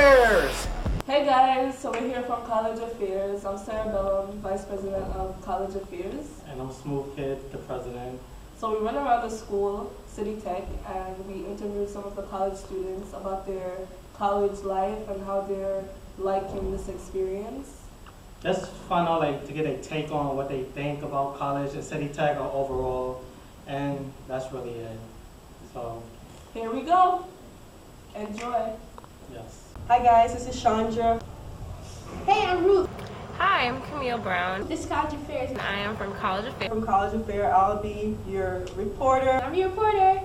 Affairs! Hey guys, so we're here from College Affairs. I'm Sarah Bellum, Vice President of College Affairs. And I'm Smooth Kid, the President. So we went around the school, City Tech, and we interviewed some of the college students about their college life and how they're liking this experience. Just find out, to get a take on what they think about college and City Tech or overall, and that's really it. So, here we go. Enjoy. Yes. Hi guys, this is Chandra. Hey, I'm Ruth. Hi, I'm Camille Brown. This is College Affairs. And I am from College Affairs. From College Affairs, I'll be your reporter. I'm your reporter.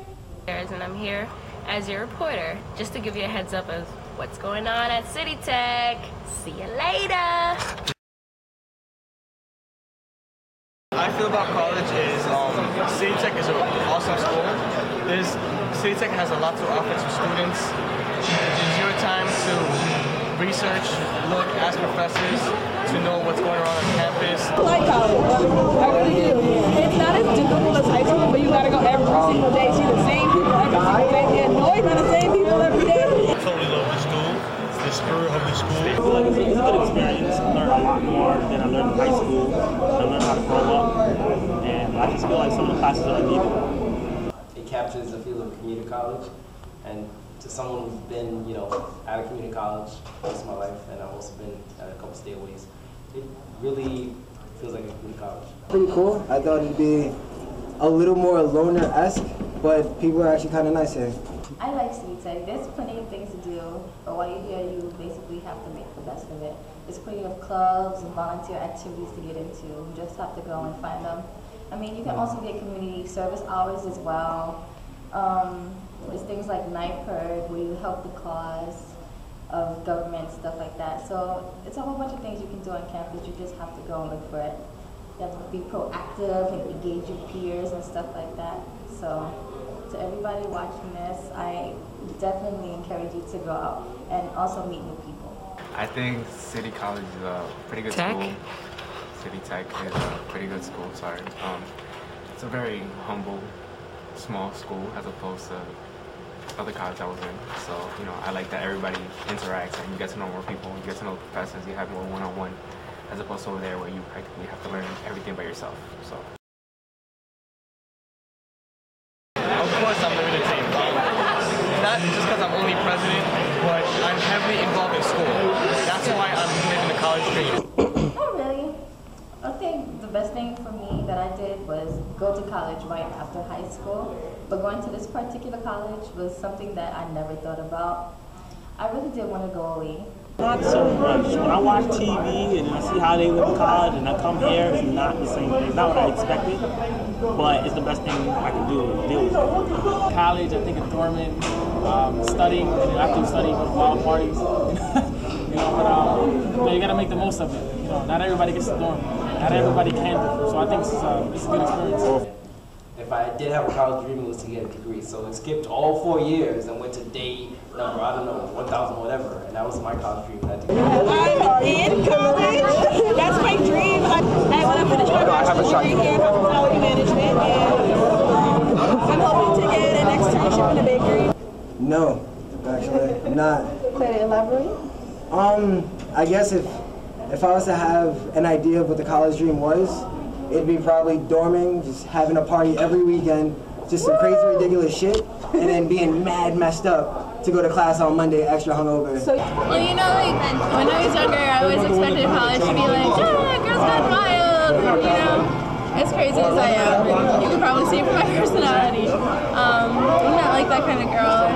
And I'm here as your reporter, just to give you a heads up of what's going on at City Tech. See you later. How I feel about college is City Tech is an awesome school. City Tech has a lot to offer to students. It's your time to research, look, ask professors to know what's going on campus. I like college. I really do. It's not as difficult as high school, but you gotta go every single day, see the same people every single day, get annoyed by the same people every day. I totally love the school. It's the spirit of the school. I feel like it's a good experience. I learned a lot more than I learned in high school. I learned how to grow up, and I just feel like some of the classes are needed. It captures the feel of community college, and to someone who's been, at a community college most of my life, and I've also been at a couple stayaways, it really feels like a community college. Pretty cool. I thought it'd be a little more loner-esque, but people are actually kind of nice here. I like City Tech. There's plenty of things to do, but while you're here, you basically have to make the best of it. There's plenty of clubs and volunteer activities to get into. You just have to go and find them. I mean, you can also get community service hours as well. There's things like Night Purge, where you help the cause of government, stuff like that. So it's a whole bunch of things you can do on campus. You just have to go and look for it. You have to be proactive and engage your peers and stuff like that. So to everybody watching this, I definitely encourage you to go out and also meet new people. I think City College is a pretty good school. City Tech is a pretty good school, sorry. It's a very humble, small school as opposed to other college I was in. So, I like that everybody interacts and you get to know more people, you get to know professors, you have more one-on-one, as opposed to over there where you practically have to learn everything by yourself. So. Of course I'm living the dream. Not just because I'm only president, but I'm heavily involved in school. That's why I'm living the college dream. Not really. I think the best thing for me that I did was go to college right after high school. But going to this particular college was something that I never thought about. I really did want to go away. Not so much. When I watch TV and I see how they live in college and I come here, it's not the same thing. It's not what I expected, but it's the best thing I can do to deal with it. College, I think it's dormant, studying, and then after you study, you go to wild parties. But you gotta make the most of it. Not everybody gets to dorm. Not everybody can do. So I think it's a good experience. If I did have a college dream, it was to get a degree. So it skipped all 4 years and went to day number, 1,000 whatever, and that was my college dream. I'm in college. That's my dream. I want to finish my bachelor's degree here in hospitality management, and I'm hoping to get an externship in a bakery. No, actually, I'm not. Could you elaborate? I guess if I was to have an idea of what the college dream was, it'd be probably dorming, just having a party every weekend, just some crazy, ridiculous shit, and then being mad messed up to go to class on Monday extra hungover. Well, when I was younger, I always expected college to be like, girls gone wild, As crazy as I am, you can probably see it from my personality. I'm not like that kind of girl.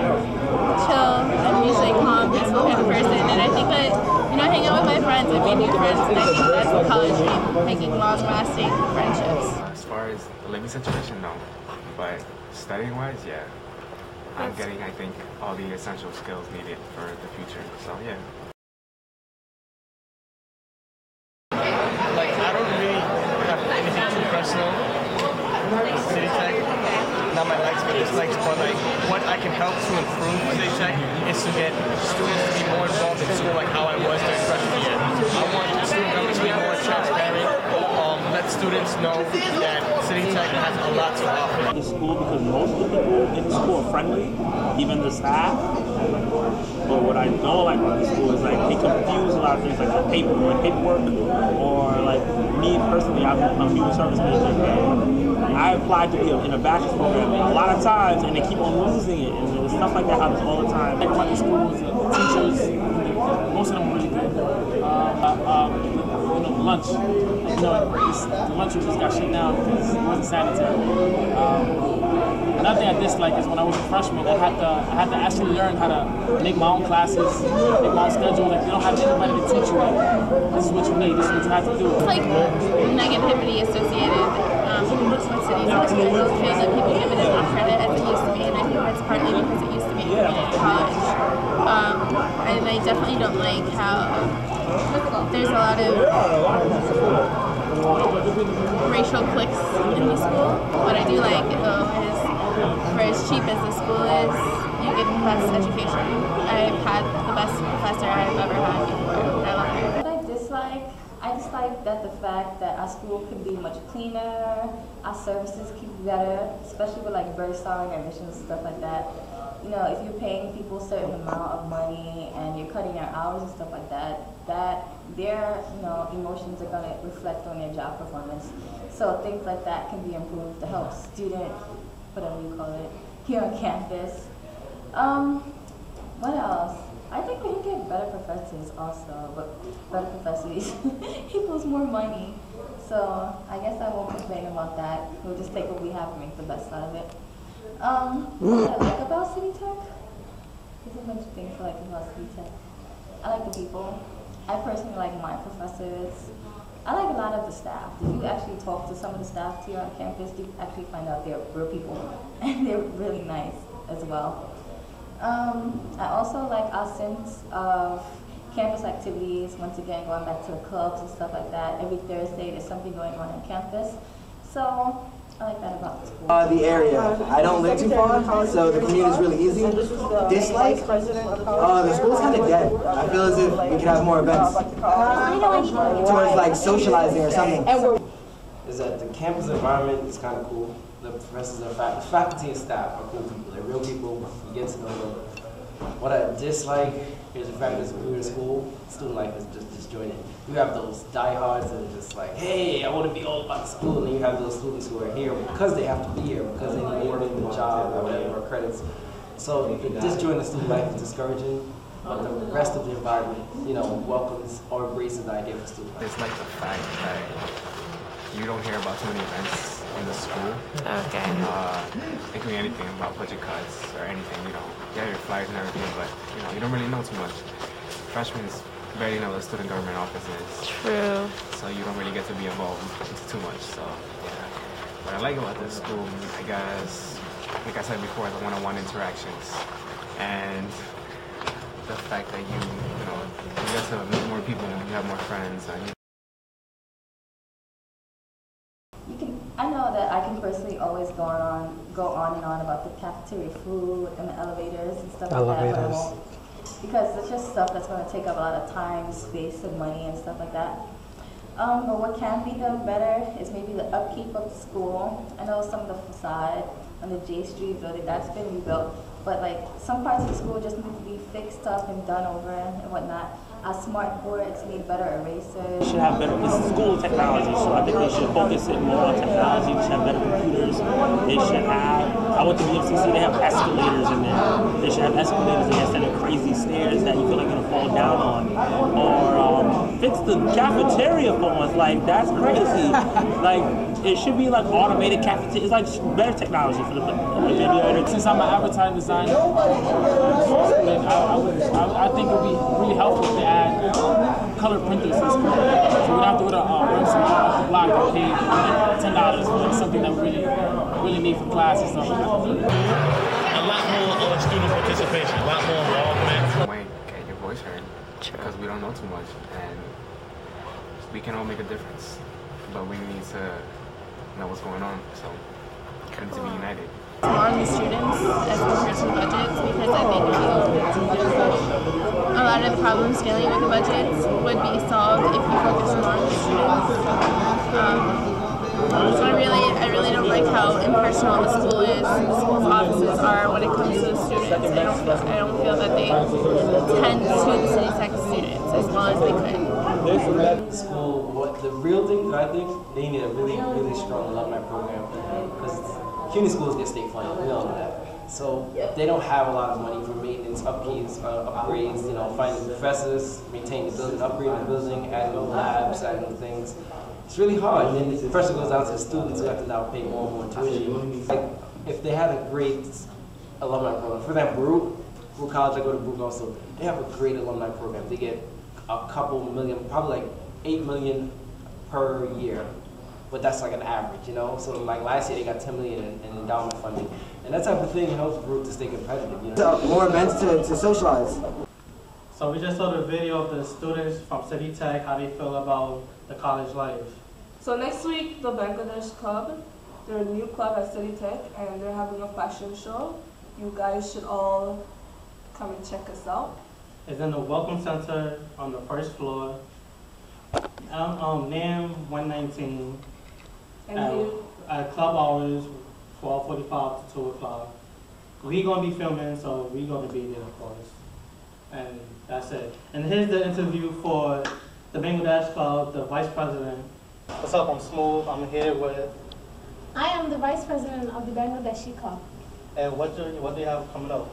Chill, I'm usually calm, peaceful kind of person, and I think that, hanging out with my friends and making new friends, and I think that's the college dream, making long-lasting friendships. As far as the living situation, no. But studying-wise, yeah. I'm getting, I think, all the essential skills needed for the future. So, yeah. I don't really have anything too personal. City Tech, not my likes, but dislikes, but what I can help to improve City Tech is to get students to be more involved in school, like how I was during freshman year. I want student government to be more transparent, let students know that City Tech has a lot to offer. The school, because most of the people in the school are friendly, even the staff. But what I don't like about the school is like they confuse a lot of things like paperwork, or like me personally, I'm a human service major, and I applied to be in a bachelor's program a lot of times, and they keep on losing it, and stuff like that happens all the time. Like about the school is the teachers, most of them are really good. Lunch, the lunchroom just got shut down because it wasn't sanitary. Another thing I dislike is when I was a freshman, I had to actually learn how to make my own classes, make my own schedule. Like, they don't have anybody to teach you, like, this is what you need, this is what you have to do. It's like negativity associated with cities. I don't feel that people give it enough credit as it used to be, and I think that's partly because it used to be a community college. And I definitely don't like how there's a lot of racial cliques in the school. What I do like, though, is for as cheap as the school is, you get the best education. I've had the best professor I've ever had before. I love her. What I dislike that the fact that our school could be much cleaner, our services could be better, especially with like bursary admissions and stuff like that. You know, if you're paying people a certain amount of money and you're cutting your hours and stuff like that, their emotions are gonna reflect on their job performance. So things like that can be improved to help student, whatever you call it, here on campus. What else? I think we can get better professors also, but better professors equals more money. So I guess I won't complain about that. We'll just take what we have and make the best out of it. What I like about City Tech? There's a bunch of things I like about City Tech. I like the people. I personally like my professors. I like a lot of the staff. If you actually talk to some of the staff here on campus, you actually find out they're real people and they're really nice as well. I also like our sense of campus activities. Once again, going back to the clubs and stuff like that. Every Thursday there's something going on campus. So I like that about the school. The area. I don't live too far, so the commute is really easy. Dislike? The school's kind of dead. I feel as if we could have more events towards like socializing or something. Is that the campus environment is kind of cool. The professors and faculty and staff are cool people. They're real people. You get to know them. What I dislike is the fact that it's a community school. Student life is just disjointed. You have those diehards that are just like, hey, I want to be all about the school. And then you have those students who are here because they have to be here, because they need more than the job or whatever, or credits. So the disjointed student life is discouraging. But the rest of the environment, welcomes or embraces the idea for student life. It's like the fact that you don't hear about too many events in the school. Okay. It could be anything about budget cuts or anything, you have your flyers and everything, but you don't really know too much. Freshmen barely know the student government offices. True. So you don't really get to be involved too much. So yeah. What I like about this school, I guess, like I said before, the one-on-one interactions and the fact that you get to meet more people, you have more friends. I know that I can personally always go on and on about the cafeteria food and the elevators and stuff like that, but I won't. Because it's just stuff that's going to take up a lot of time, space, and money and stuff like that. But what can be done better is maybe the upkeep of the school. I know some of the facade on the J Street building, that's been rebuilt, but like some parts of the school just need to be fixed up and done over and whatnot. Our smart boards need better erasers. They should have better, this is school technology, so I think they should focus it more on technology. They should have better computers. They should have, I went to the FCC, they have escalators in there. They should have escalators in there instead of crazy stairs that you feel like you're gonna fall down on. Or fix the cafeteria for once, like that's crazy. Like, it should be like automated cafeteria, it's like better technology for the refrigerator. Since I'm an advertising designer, I think it would be really helpful to add color printers to the school. So we don't have to go to somewhere off the block and pay $10 for something that we really need for class and stuff like that. A lot more student participation, a lot more involvement. Way get your voice heard because we don't know too much and we can all make a difference, but we need to know what's going on, so we need to be united. More on the students as compared to the budgets, because I think a lot of the problems dealing with the budgets would be solved if you focus more on the students. So I really don't like how how impersonal the school is, the school's offices are when it comes to the students. I don't feel that they tend to the City Tech students as well as they could. School, the real thing that I think, they need a really, really strong alumni program, because CUNY schools get state funded, we all know that. So they don't have a lot of money for maintenance, upkeeps, upgrades, finding professors, maintaining the building, upgrading the building, adding new labs, adding new things. It's really hard, and then the pressure goes out to the students who have to now pay more and more tuition. Like, if they had a great alumni program, for example, Baruch College, I go to Baruch also, they have a great alumni program. They get a couple million, probably like 8 million per year. But that's like an average, So like last year they got 10 million in endowment funding. And that type of thing helps Baruch to stay competitive, So more events to socialize. So we just saw the video of the students from City Tech, how they feel about the college life. So next week, the Bangladesh Club, they're a new club at City Tech, and they're having a fashion show. You guys should all come and check us out. It's in the Welcome Center on the first floor. NAM 119. At club hours, 12:45 to 2 o'clock. We're going to be filming, so we're going to be there, of course. And that's it. And here's the interview for the Bangladesh Club, the Vice President. What's up, I'm Smooth. I'm here with... I am the Vice President of the Bangladeshi Club. And what do you have coming up?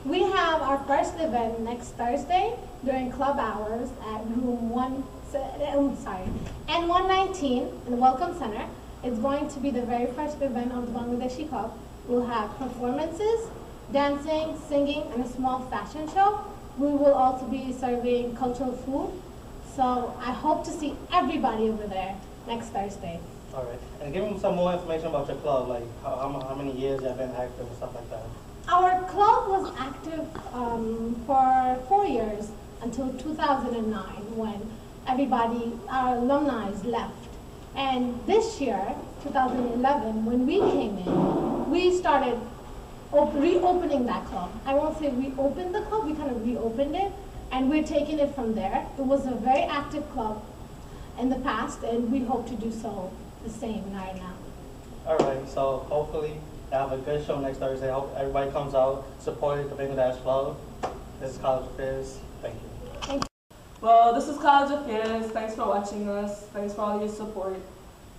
We have our first event next Thursday during club hours at N119 in the Welcome Center. It's going to be the very first event of the Bangladeshi Club. We'll have performances, dancing, singing, and a small fashion show. We will also be serving cultural food. So I hope to see everybody over there next Thursday. All right. And give me some more information about your club, like how many years you have been active and stuff like that. Our club was active for 4 years until 2009 when our alumni left. And this year, 2011, when we came in, we started reopening that club. I won't say we opened the club, we kind of reopened it, and we're taking it from there. It was a very active club in the past, and we hope to do so the same right now. All right, so hopefully I have a good show next Thursday. I hope everybody comes out, supported the Bangladesh Club. This is College Affairs. Thank you. Thank you. Well, this is College Affairs. Thanks for watching us. Thanks for all your support.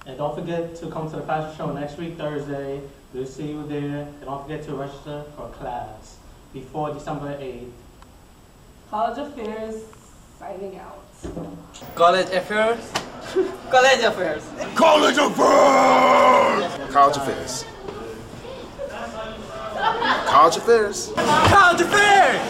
And don't forget to come to the fashion show next week, Thursday. We'll see you there. And don't forget to register for class before December 8th. College Affairs, signing out. College Affairs. College Affairs. College Affairs. College Affairs. College Affairs. College Affairs.